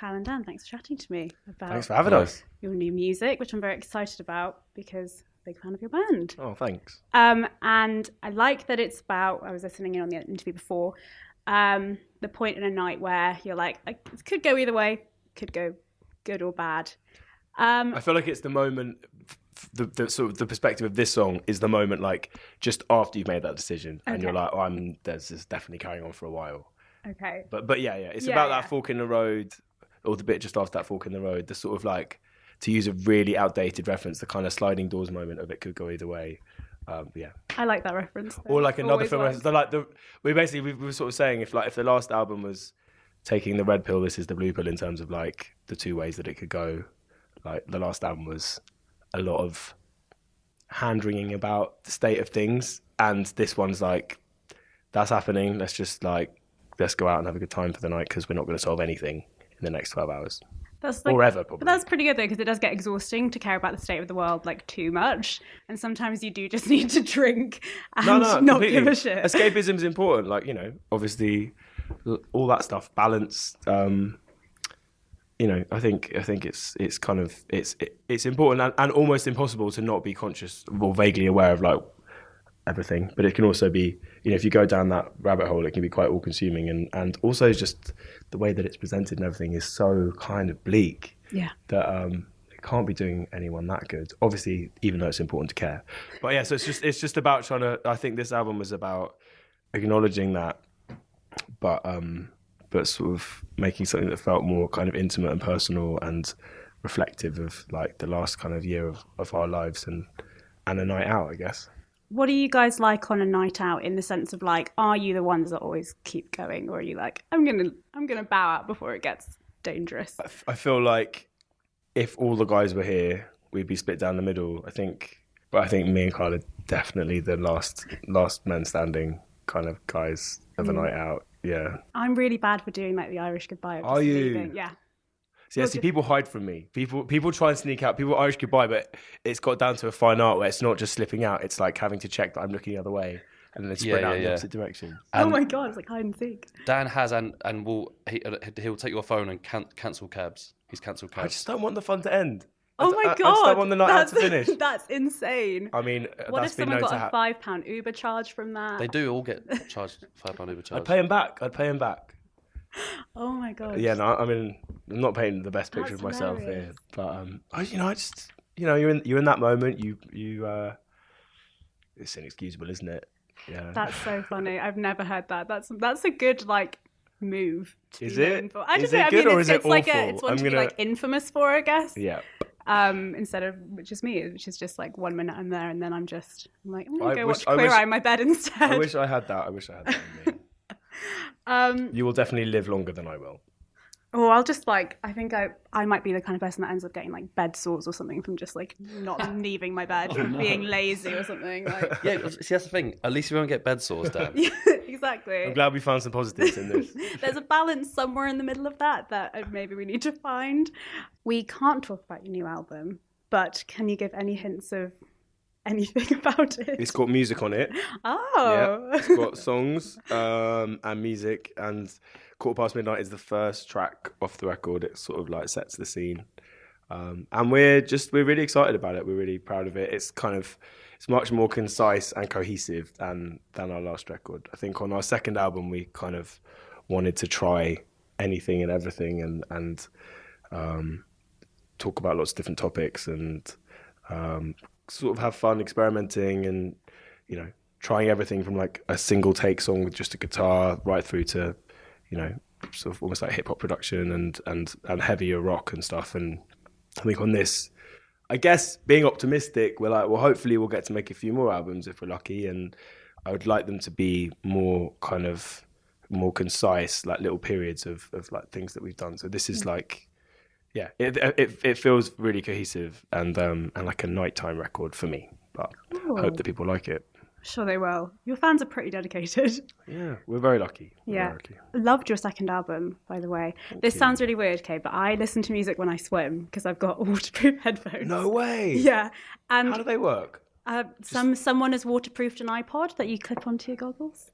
Kyle and Dan, thanks for chatting to me about Thanks for having us. your new music, which I'm very excited about because I'm a big fan of your band. Oh, thanks. And I like that it's about, I was listening in on the interview before, the point in a night where you're like, it could go either way, could go good or bad. I feel like it's the moment, the sort of the perspective of this song is the moment like just after you've made that decision and you're like, this is definitely carrying on for a while. Okay. But yeah, it's about that fork in the road, or the bit just after that fork in the road, the sort of like, to use a really outdated reference, the kind of sliding doors moment of it could go either way. Yeah. I like that reference. Or like another film reference. We were sort of saying if the last album was taking the red pill, this is the blue pill in terms of like the two ways that it could go. Like the last album was a lot of hand-wringing about the state of things, and this one's like, that's happening, let's go out and have a good time for the night because we're not going to solve anything in the next 12 hours. That's like, or ever, probably. But that's pretty good though, because it does get exhausting to care about the state of the world like too much, and sometimes you do just need to drink and not completely. give a shit. Escapism is important, like, you know, obviously all that stuff, balance. You know, I think it's kind of it's important and almost impossible to not be conscious or vaguely aware of like everything. But it can also be, you know, if you go down that rabbit hole, it can be quite all-consuming, and also just the way that it's presented and everything is so kind of bleak. Yeah. That it can't be doing anyone that good. Obviously, even though it's important to care. But yeah, so it's just about trying to. I think this album was about acknowledging that, but sort of making something that felt more kind of intimate and personal and reflective of like the last kind of year of our lives and a night out, I guess. What do you guys like on a night out, in the sense of like, are you the ones that always keep going, or are you like, I'm gonna bow out before it gets dangerous? I feel like if all the guys were here, we'd be split down the middle. I think me and Kyle are definitely the last men standing kind of guys of a night out. Yeah. I'm really bad for doing like the Irish goodbye. Are you? Leaving. Yeah. See, people hide from me. People try and sneak out. People Irish goodbye, but it's got down to a fine art where it's not just slipping out. It's like having to check that I'm looking the other way and then sprint out in the opposite direction. Oh my God, it's like hide and seek. Dan has and he'll take your phone and cancel cabs. He's cancelled cabs. I just don't want the fun to end. Oh my God. I just don't want the night out to finish. That's insane. I mean, what that's if been someone known got to a £5 Uber charge from that? They do all get charged £5 Uber charge. I'd pay him back. Oh my God. Yeah, no, I mean, I'm not painting the best picture of myself here, but you're in that moment. It's inexcusable, isn't it? Yeah. That's so funny. I've never heard that. That's a good like move. Is it? I is don't know. it good or is it it's like awful? It's one to be like infamous for, I guess. Yeah. Instead of, which is me, which is just like 1 minute I'm there and then I'm like, I'm gonna go watch I Queer wish- Eye in my bed instead. I wish I had that in me. You will definitely live longer than I will. Or I'll just like, I think I might be the kind of person that ends up getting like bed sores or something from just like not leaving my bed, from being lazy or something. Like. Yeah, see, that's the thing. At least you won't get bed sores, Dan. Yeah, exactly. I'm glad we found some positives in this. There's a balance somewhere in the middle of that maybe we need to find. We can't talk about your new album, but can you give any hints of anything about it? It's got music on it. Oh. Yeah, it's got songs and music, and Quarter Past Midnight is the first track off the record. It sort of like sets the scene. And we're really excited about it. We're really proud of it. It's much more concise and cohesive than our last record. I think on our second album, we kind of wanted to try anything and everything and talk about lots of different topics and sort of have fun experimenting and, you know, trying everything from like a single take song with just a guitar right through to, you know, sort of almost like hip hop production and heavier rock and stuff. And I think on this, I guess being optimistic, we're like, well, hopefully we'll get to make a few more albums if we're lucky. And I would like them to be more concise, like little periods of like things that we've done. So this is like, yeah, it feels really cohesive and like a nighttime record for me. But I hope that people like it. Sure they will. Your fans are pretty dedicated. Yeah, we're very lucky. Yeah. Loved your second album, by the way. This sounds really weird, okay, but I listen to music when I swim because I've got waterproof headphones. No way. Yeah. And how do they work? Someone has waterproofed an iPod that you clip onto your goggles.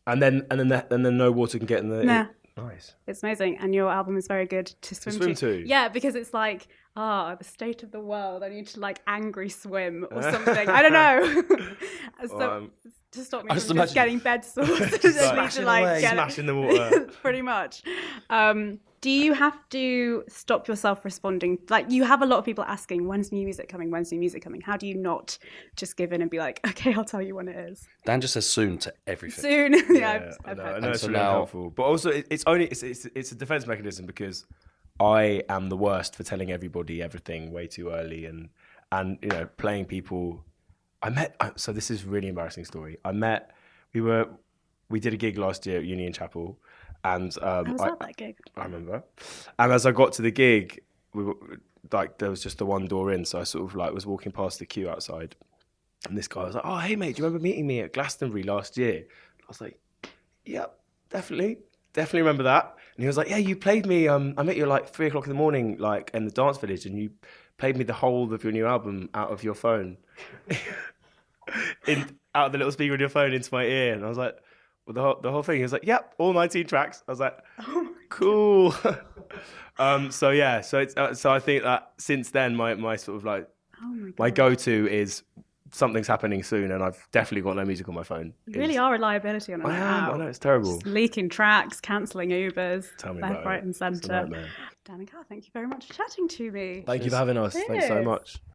And then no water can get in the... Nah. Nice. It's amazing, and your album is very good to swim, swim to. Yeah, because it's like, the state of the world. I need to like angry swim or something. I don't know. So to stop me I from just just imagine- getting bed sores. I need to Smashing like away. get Smashing the water. pretty much. Do you have to stop yourself responding? Like, you have a lot of people asking, when's new music coming? When's new music coming? How do you not just give in and be like, okay, I'll tell you when it is? Dan just says soon to everything. Soon. I I've know, heard I know that. it's so really now- helpful, but also it's a defense mechanism because I am the worst for telling everybody everything way too early and you know, playing people. So this is a really embarrassing story. We did a gig last year at Union Chapel, and How was that gig? I remember. And as I got to the gig, there was just the one door in, so I sort of like was walking past the queue outside, and this guy was like, "Oh, hey mate, do you remember meeting me at Glastonbury last year?" I was like, "Yep, definitely remember that." And he was like, "Yeah, you played me. I met you at like 3 o'clock in the morning, like in the dance village, and you played me the whole of your new album out of your phone, out of the little speaker on your phone into my ear." And I was like, well, the whole thing. He was like, "Yep, all 19 tracks." I was like, "Cool." So I think that since then, my sort of like my go-to is something's happening soon, and I've definitely got no music on my phone. You really are a liability on a night out. I know, it's terrible. Just leaking tracks, cancelling Ubers, Tell me left, about right it. and It's a centre. nightmare. Dan and Kat, thank you very much for chatting to me. Thank you for having us. Thanks so Cheers. much.